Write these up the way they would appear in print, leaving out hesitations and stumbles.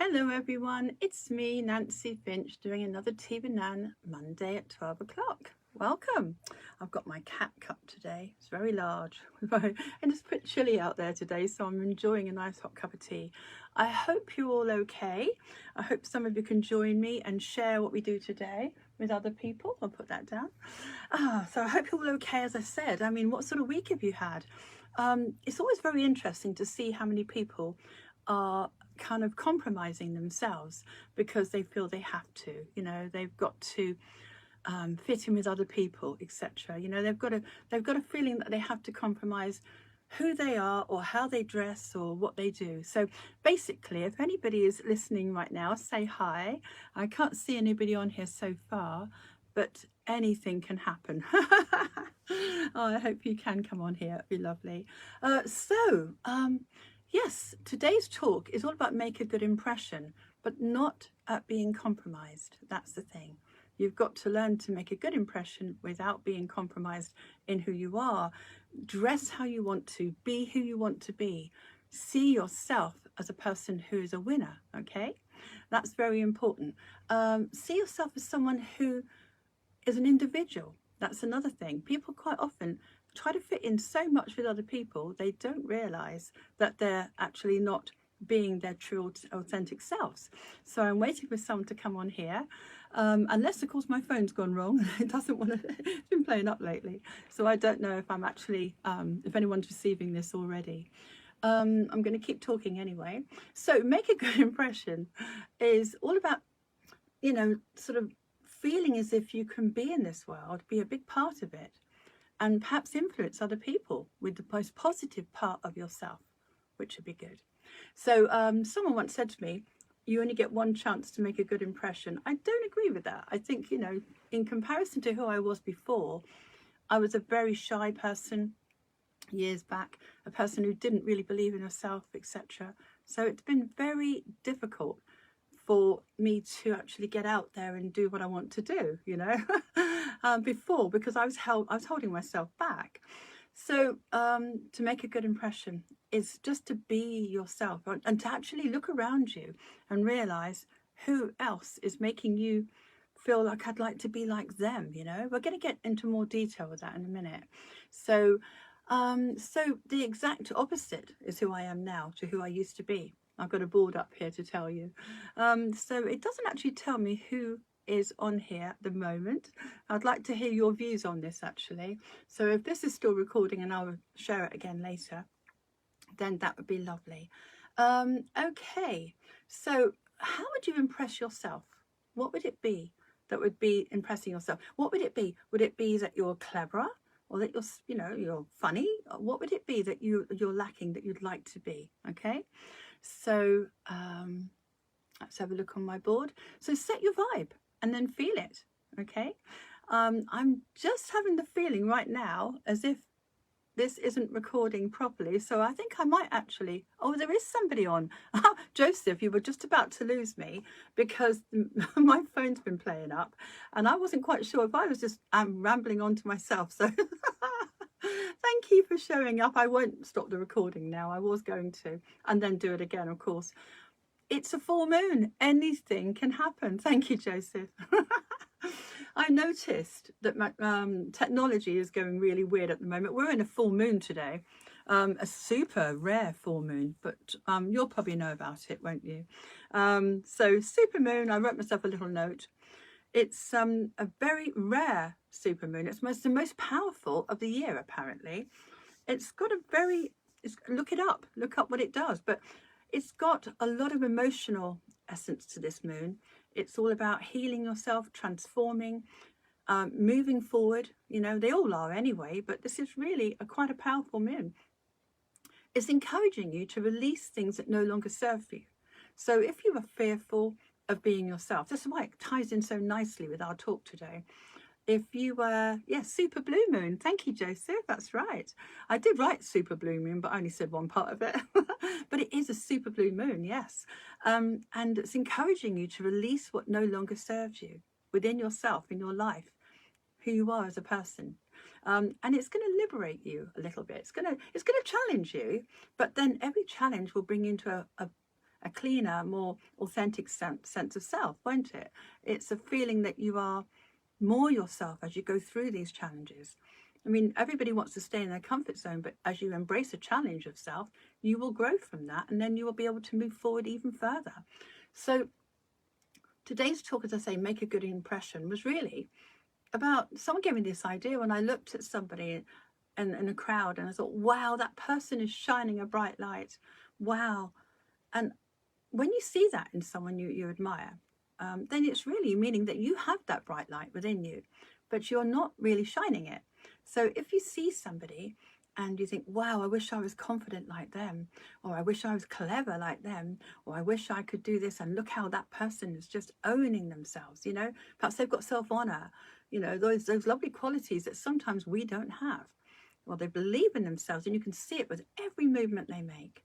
Hello everyone, it's me, Nancy Finch, doing another Tea with Nan Monday at 12 o'clock. Welcome. I've got my cat cup today. It's very large and it's a bit chilly out there today, so I'm enjoying a nice hot cup of tea. I hope you're all okay. I hope some of you can join me and share what we do today with other people. I'll put that down. So I hope you're all okay. As I said, I mean, what sort of week have you had? It's always very interesting to see how many people are kind of compromising themselves because they feel they have to, they've got to fit in with other people, etc. They've got a feeling that they have to compromise who they are or how they dress or what they do. So basically, if anybody is listening right now, say hi. I can't see anybody on here so far, but anything can happen. I hope you can come on here. It'd be lovely. Yes, today's talk is all about make a good impression, but not at being compromised. That's the thing. You've got to learn to make a good impression without being compromised in who you are. Dress how you want to, be who you want to be. See yourself as a person who is a winner, okay? That's very important. See yourself as someone who is an individual. That's another thing. People quite often try to fit in so much with other people, they don't realize that they're actually not being their true authentic selves. So I'm waiting for someone to come on here, unless of course my phone's gone wrong. It doesn't want to, it's been playing up lately, so I don't know if I'm actually if anyone's receiving this already. I'm going to keep talking anyway. So make a good impression is all about, sort of feeling as if you can be in this world, be a big part of it, and perhaps influence other people with the most positive part of yourself, which would be good. So someone once said to me, you only get one chance to make a good impression. I don't agree with that. I think, in comparison to who I was before, I was a very shy person years back, a person who didn't really believe in herself, etc. So it's been very difficult for me to actually get out there and do what I want to do, before, because I was holding myself back. So to make a good impression is just to be yourself and to actually look around you and realize who else is making you feel like I'd like to be like them. We're going to get into more detail with that in a minute. So the exact opposite is who I am now to who I used to be. I've got a board up here to tell you. So it doesn't actually tell me who is on here at the moment. I'd like to hear your views on this actually. So if this is still recording and I'll share it again later, then that would be lovely. Okay, so how would you impress yourself? What would it be that would be impressing yourself? What would it be? Would it be that you're cleverer, or that you're funny? What would it be that you're lacking that you'd like to be? Okay, so let's have a look on my board. So set your vibe and then feel it. Okay, I'm just having the feeling right now as if this isn't recording properly, so I think I might actually, there is somebody on. Joseph, you were just about to lose me because my phone's been playing up and I wasn't quite sure if I was just rambling on to myself, so thank you for showing up. I won't stop the recording now. I was going to, and then do it again, of course. It's a full moon, anything can happen. Thank you, Joseph. I noticed that my technology is going really weird at the moment. We're in a full moon today, a super rare full moon, but you'll probably know about it, won't you? So super moon, I wrote myself a little note. It's a very rare super moon. It's the most powerful of the year, apparently. It's got look it up, look up what it does, but it's got a lot of emotional essence to this moon. It's all about healing yourself, transforming, moving forward. They all are anyway, but this is really quite a powerful moon. It's encouraging you to release things that no longer serve you. So if you are fearful of being yourself, this is why it ties in so nicely with our talk today. If you were, super blue moon. Thank you, Joseph. That's right. I did write super blue moon, but I only said one part of it. But it is a super blue moon, yes. And it's encouraging you to release what no longer serves you within yourself, in your life, who you are as a person. And it's going to liberate you a little bit. It's going to challenge you, but then every challenge will bring you into a a cleaner, more authentic sense of self, won't it? It's a feeling that you are more yourself as you go through these challenges. I mean, everybody wants to stay in their comfort zone, but as you embrace a challenge of self, you will grow from that, and then you will be able to move forward even further. So today's talk, as I say, make a good impression, was really about, someone gave me this idea when I looked at somebody in a crowd and I thought, wow, that person is shining a bright light. Wow. And when you see that in someone you admire, then it's really meaning that you have that bright light within you, but you're not really shining it. So if you see somebody and you think, wow, I wish I was confident like them, or I wish I was clever like them, or I wish I could do this, and look how that person is just owning themselves, you know, perhaps they've got self-honor, you know, those lovely qualities that sometimes we don't have. Well, they believe in themselves, and you can see it with every movement they make.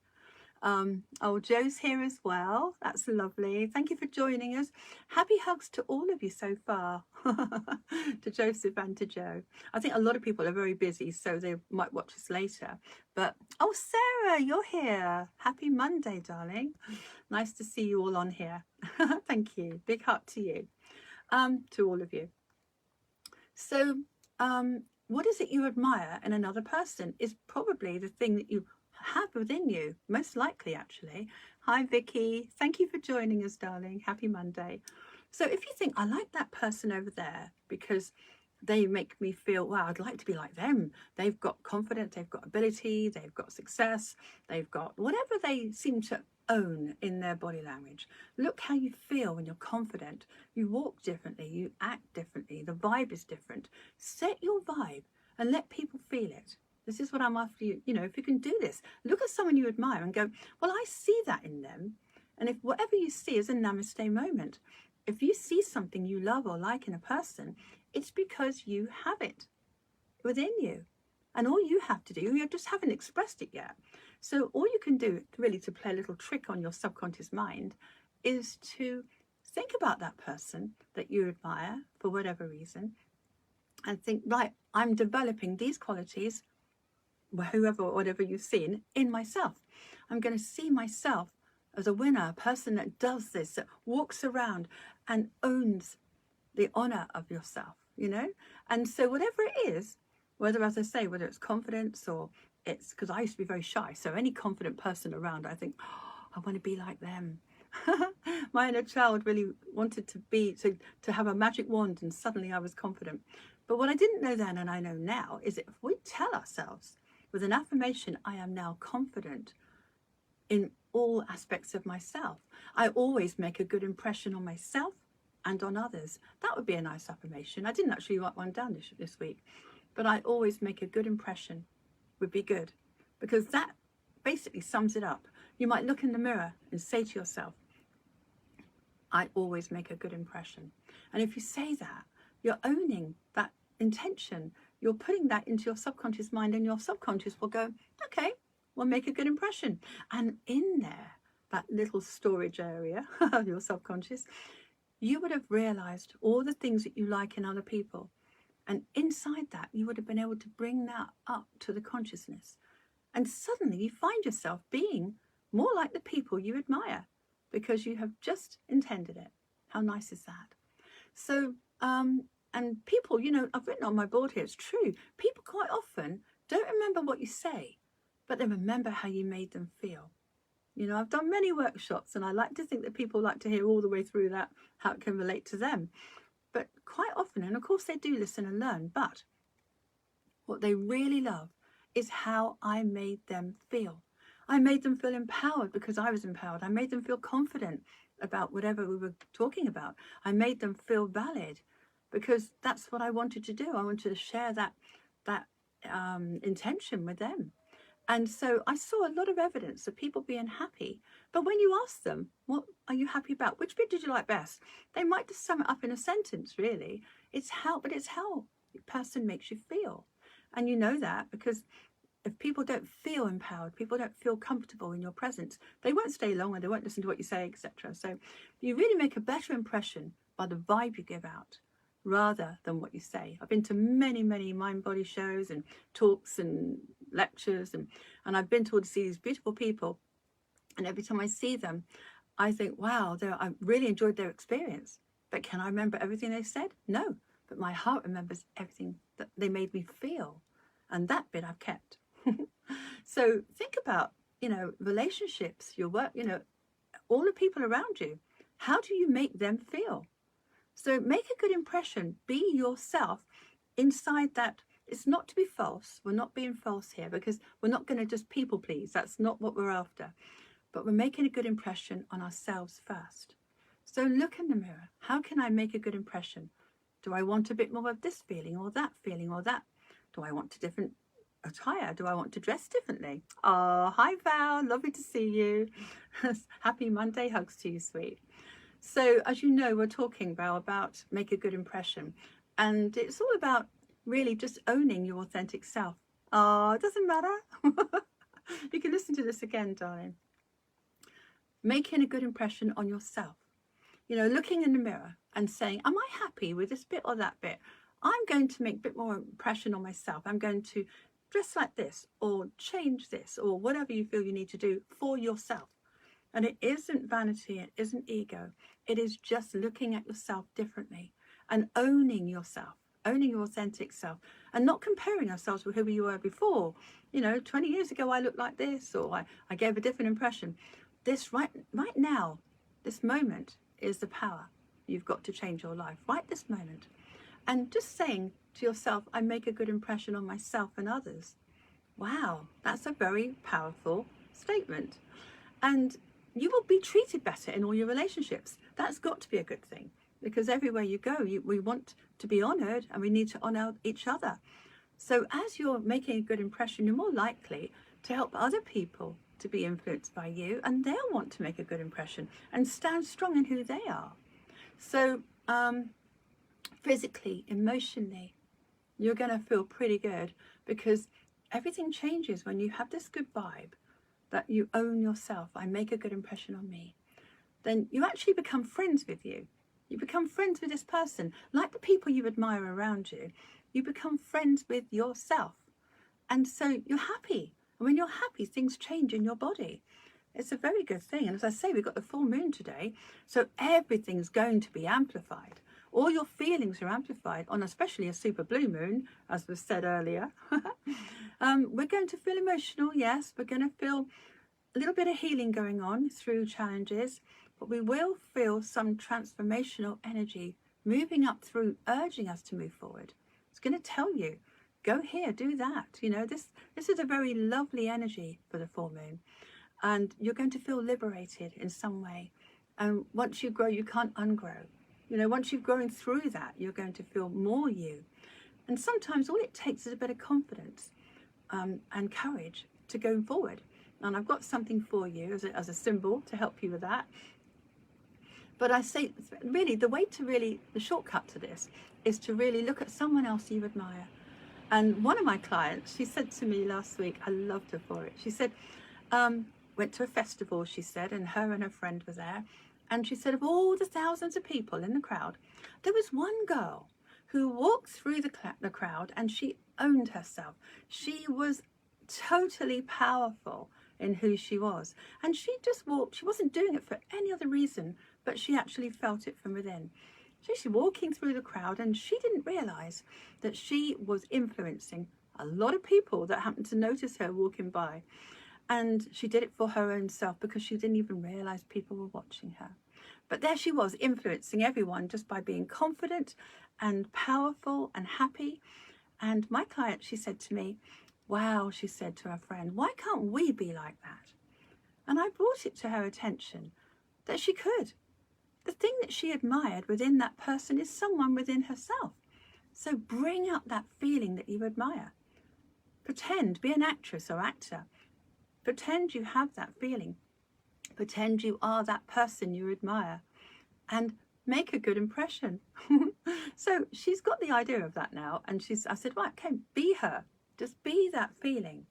Oh, Joe's here as well. That's lovely. Thank you for joining us. Happy hugs to all of you so far. To Joseph and to Joe. I think a lot of people are very busy, so they might watch us later. But, oh, Sarah, you're here. Happy Monday, darling. Nice to see you all on here. Thank you. Big heart to you, to all of you. So, what is it you admire in another person is probably the thing that you have within you, most likely, actually. Hi, Vicky. Thank you for joining us, darling. Happy Monday. So if you think, I like that person over there because they make me feel, wow, I'd like to be like them. They've got confidence, they've got ability, they've got success, they've got whatever they seem to own in their body language. Look how you feel when you're confident. You walk differently, you act differently, the vibe is different. Set your vibe and let people feel it. This is what I'm after you. You know, if you can do this, look at someone you admire and go, well, I see that in them. And if whatever you see is a namaste moment, if you see something you love or like in a person, it's because you have it within you. And all you have to do, you just haven't expressed it yet. So all you can do really to play a little trick on your subconscious mind is to think about that person that you admire for whatever reason and think, right, I'm developing these qualities, whoever or whatever you've seen, in myself. I'm going to see myself as a winner, a person that does this, that walks around and owns the honor of yourself, you know? And so whatever it is, whether, as I say, whether it's confidence or it's, because I used to be very shy, so any confident person around, I think, oh, I want to be like them. My inner child really wanted to have a magic wand, and suddenly I was confident. But what I didn't know then, and I know now, is that if we tell ourselves with an affirmation, I am now confident in all aspects of myself, I always make a good impression on myself and on others. That would be a nice affirmation. I didn't actually write one down this week, but I always make a good impression would be good, because that basically sums it up. You might look in the mirror and say to yourself, I always make a good impression. And if you say that, you're owning that intention. You're putting that into your subconscious mind, and your subconscious will go, okay, we'll make a good impression. And in there, that little storage area of your subconscious, you would have realized all the things that you like in other people. And inside that, you would have been able to bring that up to the consciousness. And suddenly you find yourself being more like the people you admire, because you have just intended it. How nice is that? So, and people, you know, I've written on my board here, it's true. People quite often don't remember what you say, but they remember how you made them feel. You know, I've done many workshops, and I like to think that people like to hear all the way through that, how it can relate to them. But quite often, and of course they do listen and learn, but what they really love is how I made them feel. I made them feel empowered because I was empowered. I made them feel confident about whatever we were talking about. I made them feel valid because that's what I wanted to do. I wanted to share that intention with them. And so I saw a lot of evidence of people being happy. But when you ask them, what are you happy about? Which bit did you like best? They might just sum it up in a sentence, really. It's how the person makes you feel. And you know that because if people don't feel empowered, people don't feel comfortable in your presence, they won't stay long and they won't listen to what you say, etc. So you really make a better impression by the vibe you give out rather than what you say. I've been to many, many mind-body shows and talks and lectures, and I've been to all to see these beautiful people. And every time I see them, I think, wow, I really enjoyed their experience. But can I remember everything they said? No. But my heart remembers everything that they made me feel. And that bit I've kept. So think about, relationships, your work, all the people around you. How do you make them feel? So make a good impression. Be yourself inside that. It's not to be false. We're not being false here because we're not going to just people please. That's not what we're after. But we're making a good impression on ourselves first. So look in the mirror. How can I make a good impression? Do I want a bit more of this feeling or that feeling or that? Do I want a different attire? Do I want to dress differently? Oh, hi Val, lovely to see you. Happy Monday, hugs to you, sweet. So as you know, we're talking, Val, about make a good impression. And it's all about really just owning your authentic self. Oh, it doesn't matter. You can listen to this again, darling. Making a good impression on yourself. Looking in the mirror and saying, am I happy with this bit or that bit? I'm going to make a bit more impression on myself. I'm going to dress like this or change this or whatever you feel you need to do for yourself. And it isn't vanity, it isn't ego. It is just looking at yourself differently and owning yourself, owning your authentic self, and not comparing ourselves with who you were before. 20 years ago, I looked like this, or I gave a different impression. This right now, this moment is the power. You've got to change your life right this moment. And just saying to yourself, I make a good impression on myself and others. Wow, that's a very powerful statement. And you will be treated better in all your relationships. That's got to be a good thing, because everywhere you go, we want to be honoured and we need to honour each other. So as you're making a good impression, you're more likely to help other people to be influenced by you, and they'll want to make a good impression and stand strong in who they are. So physically, emotionally, you're going to feel pretty good, because everything changes when you have this good vibe that you own yourself. I make a good impression on me. Then you actually become friends with you. You become friends with this person. Like the people you admire around you, you become friends with yourself. And so you're happy. And when you're happy, things change in your body. It's a very good thing. And as I say, we've got the full moon today. So everything's going to be amplified. All your feelings are amplified on especially a super blue moon, as was said earlier. We're going to feel emotional, yes. We're going to feel a little bit of healing going on through challenges, but we will feel some transformational energy moving up through, urging us to move forward. It's going to tell you, go here, do that. This is a very lovely energy for the full moon. And you're going to feel liberated in some way. And once you grow, you can't ungrow. Once you've grown through that, you're going to feel more you. And sometimes all it takes is a bit of confidence and courage to go forward. And I've got something for you as a symbol to help you with that. But I say, really, the shortcut to this is to really look at someone else you admire. And one of my clients, she said to me last week, I loved her for it. She said, went to a festival, she said, and her friend were there. And she said, of all the thousands of people in the crowd, there was one girl who walked through the crowd and she owned herself. She was totally powerful in who she was. And she just walked. She wasn't doing it for any other reason, but she actually felt it from within. So she's walking through the crowd and she didn't realize that she was influencing a lot of people that happened to notice her walking by. And she did it for her own self because she didn't even realize people were watching her. But there she was, influencing everyone just by being confident and powerful and happy. And my client, she said to me, wow, she said to her friend, why can't we be like that? And I brought it to her attention that she could. The thing that she admired within that person is someone within herself. So bring up that feeling that you admire. Pretend, be an actress or actor. Pretend you have that feeling. Pretend you are that person you admire and make a good impression. So she's got the idea of that now. And I said, right, okay, be her. Just be that feeling.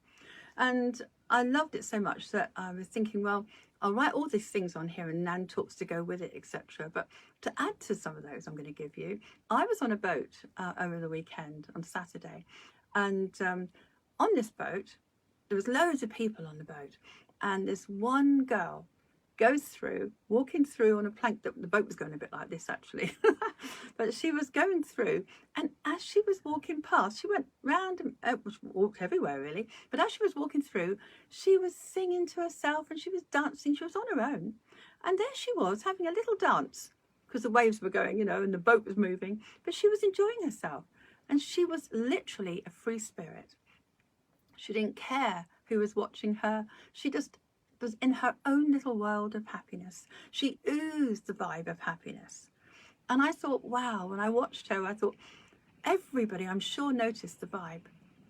And I loved it so much that I was thinking, well, I'll write all these things on here and Nan talks to go with it, etc. But to add to some of those I'm going to give you, I was on a boat over the weekend on Saturday. And on this boat, there was loads of people on the boat. And this one girl goes through, walking through on a plank. The boat was going a bit like this actually, but she was going through, and as she was walking past, she went round and walked everywhere really, but as she was walking through, she was singing to herself and she was dancing. She was on her own, and there she was having a little dance because the waves were going, you know, and the boat was moving, but she was enjoying herself, and she was literally a free spirit. She didn't care who was watching her. She just was in her own little world of happiness. She oozed the vibe of happiness. And I thought, wow, when I watched her, I thought, everybody, I'm sure, noticed the vibe,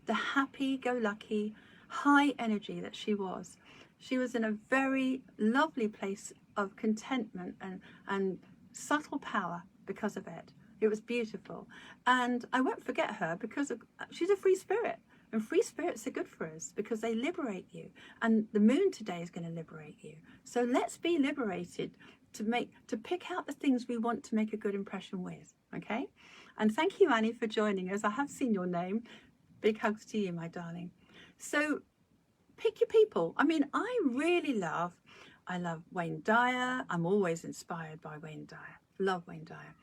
the happy-go-lucky, high energy that she was. She was in a very lovely place of contentment and subtle power because of it. It was beautiful. And I won't forget her because she's a free spirit. And free spirits are good for us because they liberate you. And the moon today is going to liberate you. So let's be liberated to pick out the things we want to make a good impression with. Okay? And thank you, Annie, for joining us. I have seen your name. Big hugs to you, my darling. So pick your people. I mean, I love Wayne Dyer. I'm always inspired by Wayne Dyer. Love Wayne Dyer.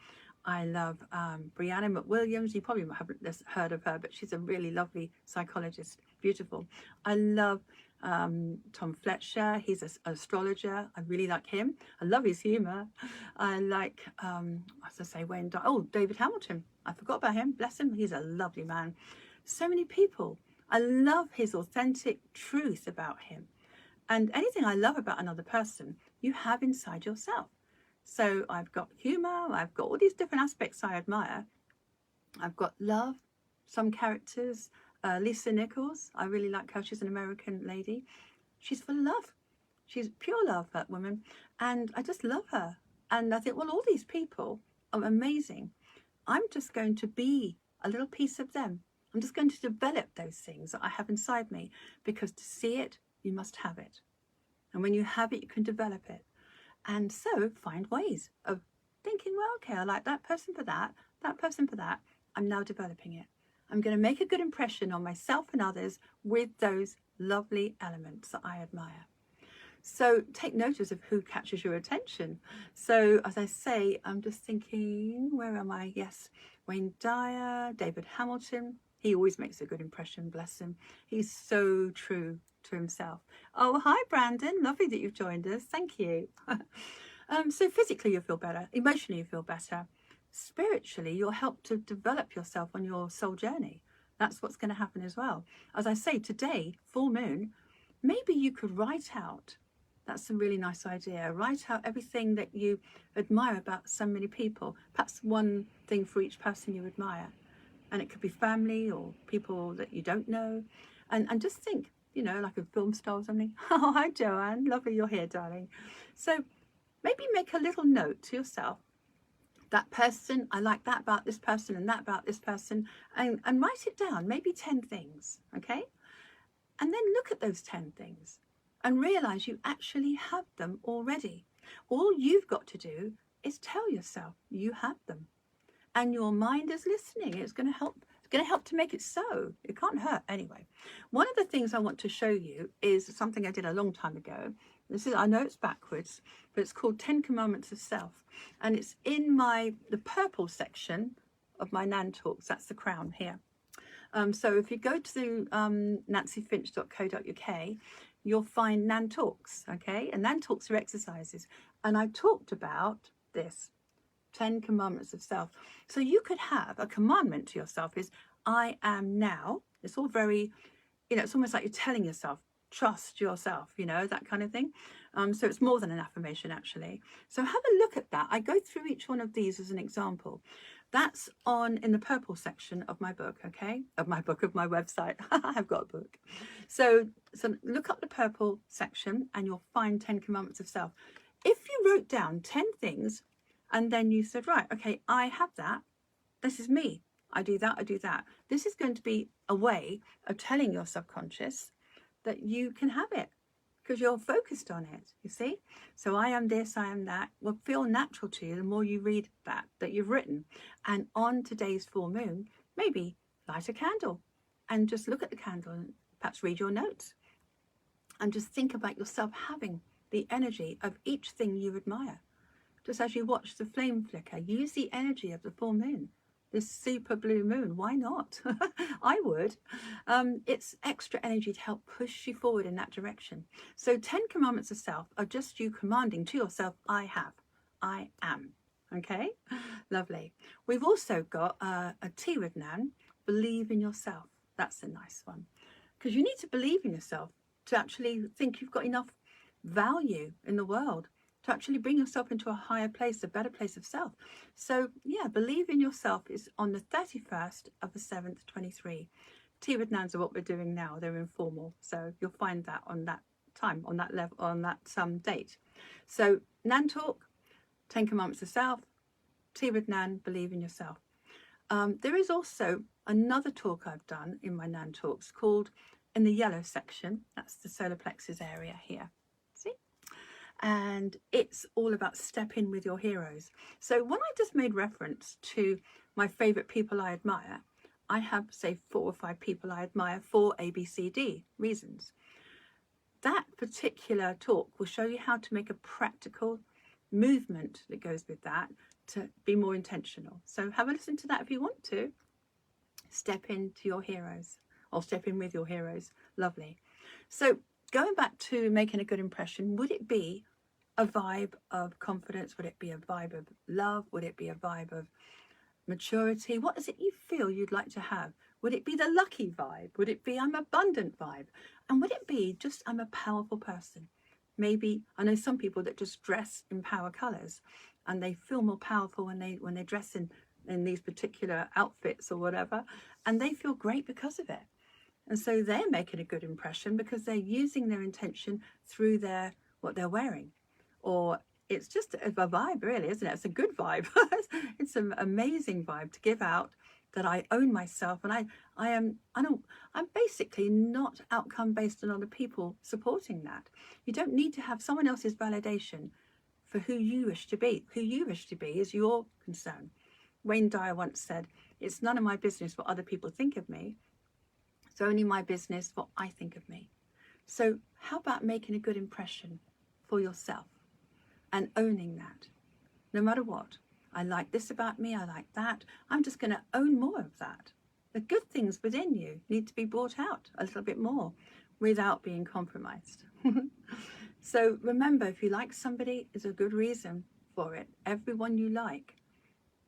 I love Brianna McWilliams. You probably haven't heard of her, but she's a really lovely psychologist. Beautiful. I love Tom Fletcher. He's an astrologer. I really like him. I love his humor. I like, as I say, Wayne Dyer. Oh, David Hamilton. I forgot about him. Bless him. He's a lovely man. So many people. I love his authentic truth about him. And anything I love about another person, you have inside yourself. So I've got humour, I've got all these different aspects I admire. I've got love, some characters. Lisa Nichols, I really like her. She's an American lady. She's full of love. She's pure love, that woman. And I just love her. And I think, well, all these people are amazing. I'm just going to be a little piece of them. I'm just going to develop those things that I have inside me, because to see it, you must have it. And when you have it, you can develop it. And so find ways of thinking, well, okay, I like that person for that person for that. I'm now developing it. I'm going to make a good impression on myself and others with those lovely elements that I admire. So take notice of who catches your attention. So as I say, I'm just thinking, where am I? Yes, Wayne Dyer, David Hamilton. He always makes a good impression, bless him. He's so true to himself. Oh, hi, Brandon. Lovely that you've joined us. Thank you. So physically, you'll feel better. Emotionally, you feel better. Spiritually, you'll help to develop yourself on your soul journey. That's what's going to happen as well. As I say, today, full moon, maybe you could write out. That's a really nice idea. Write out everything that you admire about so many people. Perhaps one thing for each person you admire. And it could be family or people that you don't know. And just think, you know, like a film star or something. Oh, hi, Joanne. Lovely you're here, darling. So maybe make a little note to yourself. That person, I like that about this person and that about this person. And write it down, maybe 10 things, okay? And then look at those 10 things and realise you actually have them already. All you've got to do is tell yourself you have them. And your mind is listening. It's going to help. It's going to help to make it so. It can't hurt anyway. One of the things I want to show you is something I did a long time ago. This is, I know it's backwards, but it's called 10 Commandments of Self. And it's in the purple section of my Nan Talks. That's the crown here. So if you go to nancyfinch.co.uk, you'll find Nan Talks, okay? And Nan Talks are exercises. And I talked about this. 10 commandments of self. So you could have a commandment to yourself is, I am now. It's all very, you know, it's almost like you're telling yourself, trust yourself, you know, that kind of thing. So it's more than an affirmation, actually. So have a look at that. I go through each one of these as an example. That's in the purple section of my book, okay? Of my website. I've got a book. So look up the purple section and you'll find 10 commandments of self. If you wrote down 10 things, and then you said, right, okay, I have that. This is me. I do that, I do that. This is going to be a way of telling your subconscious that you can have it because you're focused on it, you see? So I am this, I am that will feel natural to you the more you read that you've written. And on today's full moon, maybe light a candle and just look at the candle and perhaps read your notes and just think about yourself having the energy of each thing you admire. Just as you watch the flame flicker, use the energy of the full moon, this super blue moon. Why not? I would. It's extra energy to help push you forward in that direction. So 10 commandments of self are just you commanding to yourself, I have, I am. Okay, lovely. We've also got a T with Nan, believe in yourself. That's a nice one, because you need to believe in yourself to actually think you've got enough value in the world to actually bring yourself into a higher place, a better place of self. So yeah, believe in yourself is on the 31st of the 7th, 23. Tea with Nans are what we're doing now. They're informal, so you'll find that on that time, on that level, on that date. So Nan Talk, 10 Commandments of Self, Tea with Nan, believe in yourself. There is also another talk I've done in my Nan Talks called in the yellow section. That's the solar plexus area here. See? And it's all about step in with your heroes. So when I just made reference to my favorite people I admire, I have, say, 4 or 5 people I admire for ABCD reasons. That particular talk will show you how to make a practical movement that goes with that to be more intentional. So have a listen to that if you want to. Step into your heroes, or step in with your heroes. Lovely. So going back to making a good impression, would it be a vibe of confidence? Would it be a vibe of love? Would it be a vibe of maturity? What is it you feel you'd like to have? Would it be the lucky vibe? Would it be I'm abundant vibe? And would it be just I'm a powerful person? Maybe I know some people that just dress in power colors and they feel more powerful when they dress in these particular outfits or whatever, and they feel great because of it. And so they're making a good impression because they're using their intention through what they're wearing. Or it's just a vibe, really, isn't it? It's a good vibe. It's an amazing vibe to give out that I own myself, and I'm basically not outcome based on other people supporting that. You don't need to have someone else's validation for who you wish to be. Who you wish to be is your concern. Wayne Dyer once said, "It's none of my business what other people think of me. It's only my business what I think of me." So how about making a good impression for yourself and owning that? No matter what. I like this about me, I like that. I'm just going to own more of that. The good things within you need to be brought out a little bit more without being compromised. So remember, if you like somebody, it's a good reason for it. Everyone you like,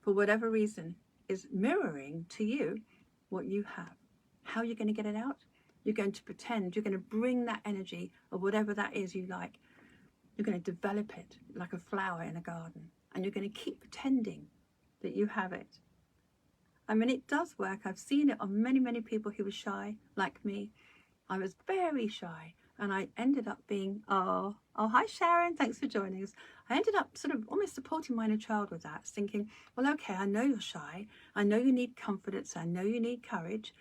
for whatever reason, is mirroring to you what you have. How are you going to get it out? You're going to pretend, you're going to bring that energy of whatever that is you like. You're going to develop it like a flower in a garden, and you're going to keep pretending that you have it. I mean, it does work. I've seen it on many, many people who were shy, like me. I was very shy, and I ended up being, oh, hi Sharon, thanks for joining us. I ended up sort of almost supporting my inner child with that, thinking, well, okay, I know you're shy. I know you need confidence. I know you need courage.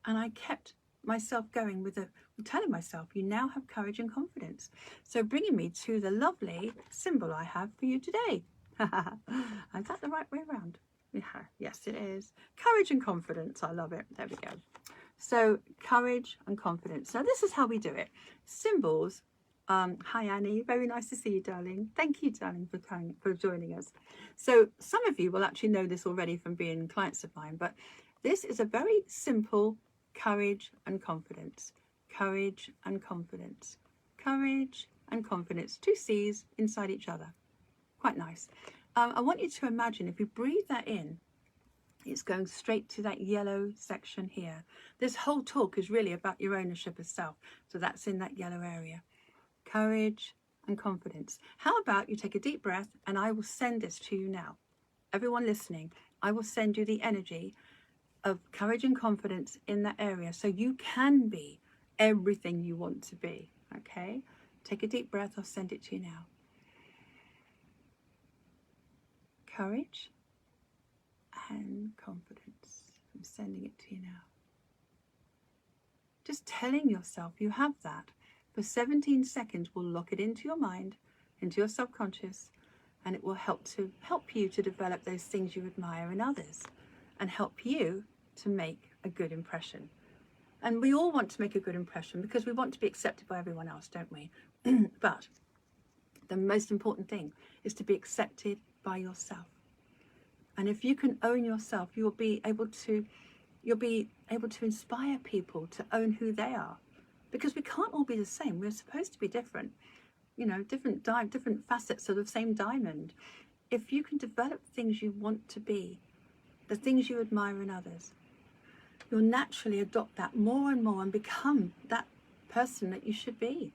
And I kept myself going with telling myself, you now have courage and confidence. So bringing me to the lovely symbol I have for you today. Is that the right way around? Yeah, yes, it is. Courage and confidence. I love it. There we go. So courage and confidence. Now this is how we do it. Symbols. Hi Annie, very nice to see you, darling. Thank you, darling, for joining us. So some of you will actually know this already from being clients of mine, but this is a very simple courage and confidence. Courage and confidence. Courage and confidence. 2 C's inside each other. Quite nice. I want you to imagine if you breathe that in, it's going straight to that yellow section here. This whole talk is really about your ownership of self. So that's in that yellow area. Courage and confidence. How about you take a deep breath and I will send this to you now. Everyone listening, I will send you the energy of courage and confidence in that area so you can be everything you want to be. Okay? Take a deep breath. I'll send it to you now. Courage and confidence. I'm sending it to you now. Just telling yourself you have that for 17 seconds will lock it into your mind, into your subconscious, and it will help you to develop those things you admire in others and help you to make a good impression. And we all want to make a good impression because we want to be accepted by everyone else, don't we? But The most important thing is to be accepted by yourself. And if you can own yourself, you'll be able to inspire people to own who they are. Because we can't all be the same. We're supposed to be different. You know, different facets of the same diamond. If you can develop things you want to be, the things you admire in others, you'll naturally adopt that more and more and become that person that you should be.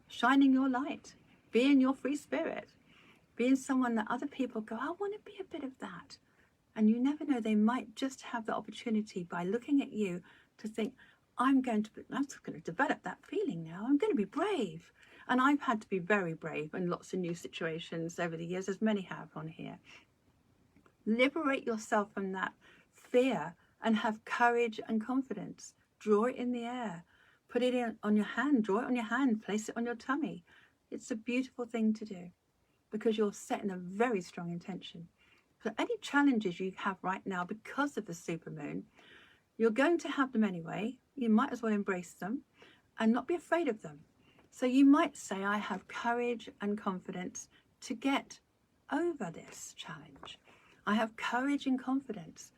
Shining your light, being your free spirit, being someone that other people go, I want to be a bit of that. And you never know, they might just have the opportunity by looking at you to think, I'm going to develop that feeling now. I'm going to be brave. And I've had to be very brave in lots of new situations over the years, as many have on here. Liberate yourself from that fear and have courage and confidence. Draw it in the air. Put it on your hand. Draw it on your hand. Place it on your tummy. It's a beautiful thing to do because you're setting a very strong intention. So any challenges you have right now because of the supermoon, you're going to have them anyway. You might as well embrace them and not be afraid of them. So you might say, I have courage and confidence to get over this challenge. I have courage and confidence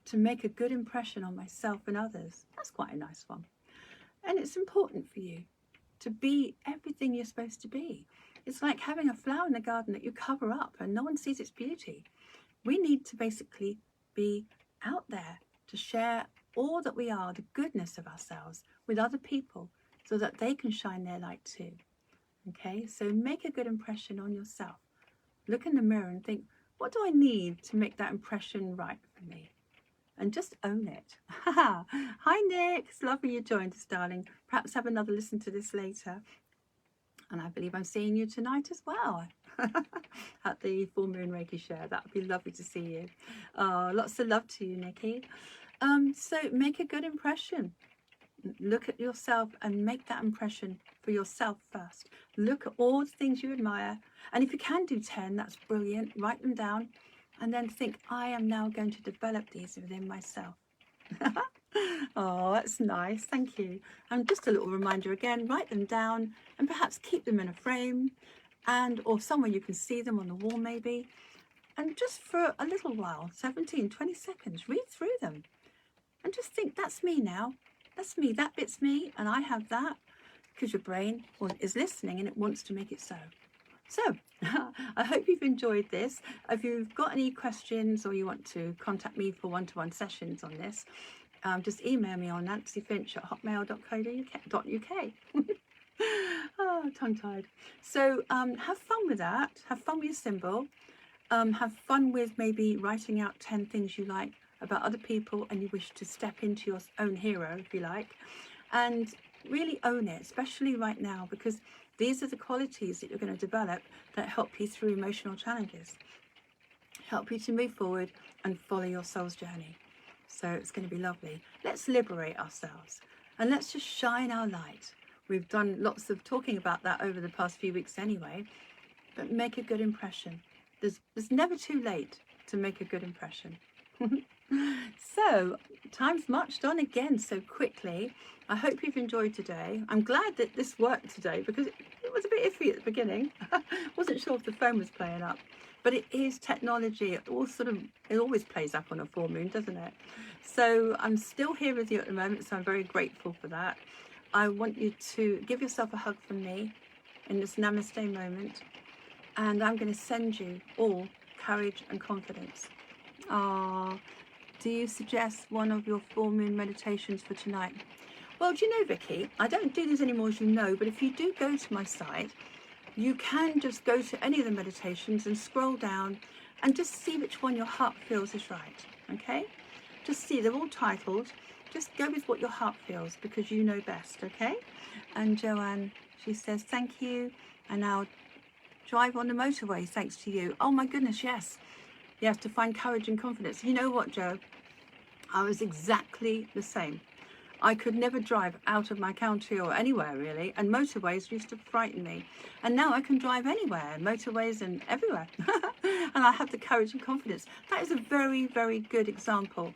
to make a good impression on myself and others. That's quite a nice one. And it's important for you to be everything you're supposed to be. It's like having a flower in the garden that you cover up and no one sees its beauty. We need to basically be out there to share all that we are, the goodness of ourselves, with other people so that they can shine their light too. Okay, so make a good impression on yourself. Look in the mirror and think, what do I need to make that impression right for me? And just own it. Hi Nick, it's lovely you joined us, darling. Perhaps have another listen to this later. And I believe I'm seeing you tonight as well at the Full Moon Reiki Share. That would be lovely to see you. Lots of love to you, Nikki. So make a good impression. Look at yourself and make that impression for yourself first. Look at all the things you admire. And if you can do 10, that's brilliant. Write them down and then think, I am now going to develop these within myself. Oh, that's nice. Thank you. And just a little reminder again, write them down and perhaps keep them in a frame or somewhere you can see them on the wall maybe. And just for a little while, 17, 20 seconds, read through them and just think, that's me now. That's me. That bit's me. And I have that because your brain is listening and it wants to make it so. So I hope you've enjoyed this. If you've got any questions or you want to contact me for one-to-one sessions on this, just email me on nancyfinch@hotmail.co.uk. Oh, tongue-tied. So have fun with that. Have fun with your symbol. Have fun with maybe writing out 10 things you like about other people and you wish to step into your own hero, if you like. And really own it, especially right now, because these are the qualities that you're going to develop that help you through emotional challenges, help you to move forward and follow your soul's journey. So it's going to be lovely. Let's liberate ourselves and let's just shine our light. We've done lots of talking about that over the past few weeks anyway, but make a good impression. There's never too late to make a good impression. So time's marched on again so quickly. I hope you've enjoyed today. I'm glad that this worked today because it was a bit iffy at the beginning. Wasn't sure if the phone was playing up, but it is technology. It always plays up on a full moon, doesn't it? So I'm still here with you at the moment, so I'm very grateful for that. I want you to give yourself a hug from me in this namaste moment, and I'm going to send you all courage and confidence. Do you suggest one of your full moon meditations for tonight? Well, do you know, Vicky, I don't do this anymore, as you know, but if you do go to my site, you can just go to any of the meditations and scroll down and just see which one your heart feels is right, okay? Just see, they're all titled. Just go with what your heart feels because you know best, okay? And Joanne, she says, thank you. And now drive on the motorway, thanks to you. Oh my goodness, yes. You have to find courage and confidence. You know what, Joe? I was exactly the same. I could never drive out of my county or anywhere really, and motorways used to frighten me. And now I can drive anywhere, motorways and everywhere. And I have the courage and confidence. That is a very, very good example.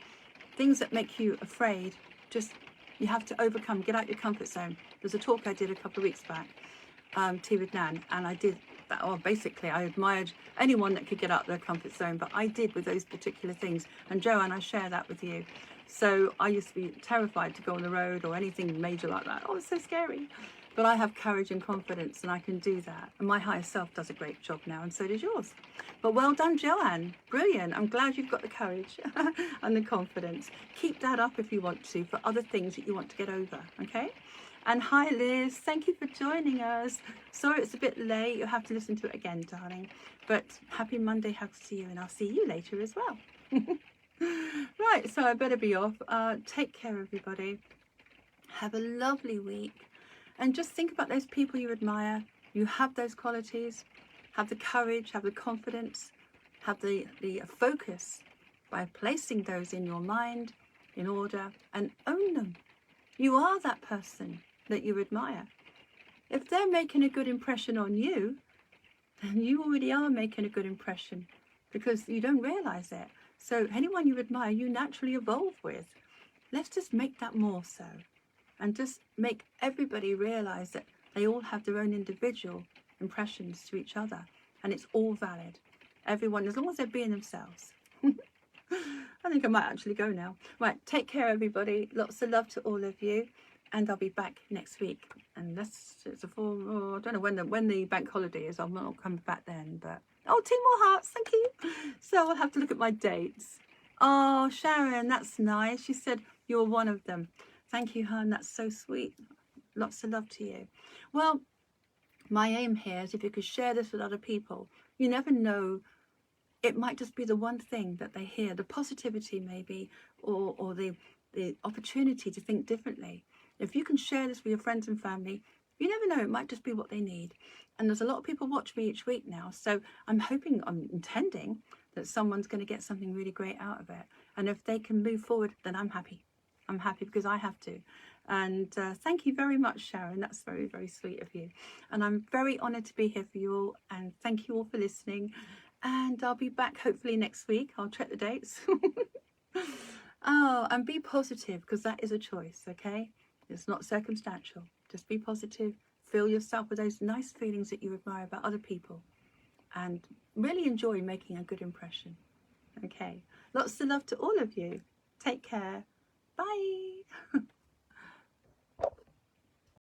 Things that make you afraid, just you have to overcome, get out your comfort zone. There's a talk I did a couple of weeks back, Tea with Nan, and I did basically I admired anyone that could get out of their comfort zone, but I did with those particular things. And Joanne, I share that with you. So I used to be terrified to go on the road or anything major like that. Oh, it's so scary. But I have courage and confidence, and I can do that. And my higher self does a great job now, and so does yours. But well done, Joanne. Brilliant. I'm glad you've got the courage and the confidence. Keep that up if you want to for other things that you want to get over, okay? And hi, Liz. Thank you for joining us. Sorry it's a bit late. You'll have to listen to it again, darling. But happy Monday hugs to you, and I'll see you later as well. Right, so I better be off. Take care, everybody. Have a lovely week. And just think about those people you admire. You have those qualities. Have the courage, have the confidence, have the focus by placing those in your mind in order, and own them. You are that person that you admire. If they're making a good impression on you, then you already are making a good impression because you don't realize it. So anyone you admire, you naturally evolve with. Let's just make that more so, and just make everybody realize that they all have their own individual impressions to each other, and it's all valid. Everyone, as long as they're being themselves. I think I might actually go now. Right, take care, everybody. Lots of love to all of you, and I'll be back next week. And I don't know when the bank holiday is. I'm not coming back then, but 2 more hearts, thank you. So I'll have to look at my dates. Oh, Sharon, that's nice. She said you're one of them. Thank you, hon. That's so sweet. Lots of love to you. Well, my aim here is if you could share this with other people. You never know. It might just be the one thing that they hear, the positivity maybe, or the opportunity to think differently. If you can share this with your friends and family, you never know, it might just be what they need. And there's a lot of people watch me each week now, so I'm intending that someone's going to get something really great out of it. And if they can move forward, then I'm happy. I'm happy because I have to. And thank you very much, Sharon. That's very, very sweet of you. And I'm very honoured to be here for you all. And thank you all for listening. And I'll be back hopefully next week. I'll check the dates. Oh, and be positive, because that is a choice, okay? It's not circumstantial. Just be positive. Fill yourself with those nice feelings that you admire about other people. And really enjoy making a good impression. Okay? Lots of love to all of you. Take care. Bye.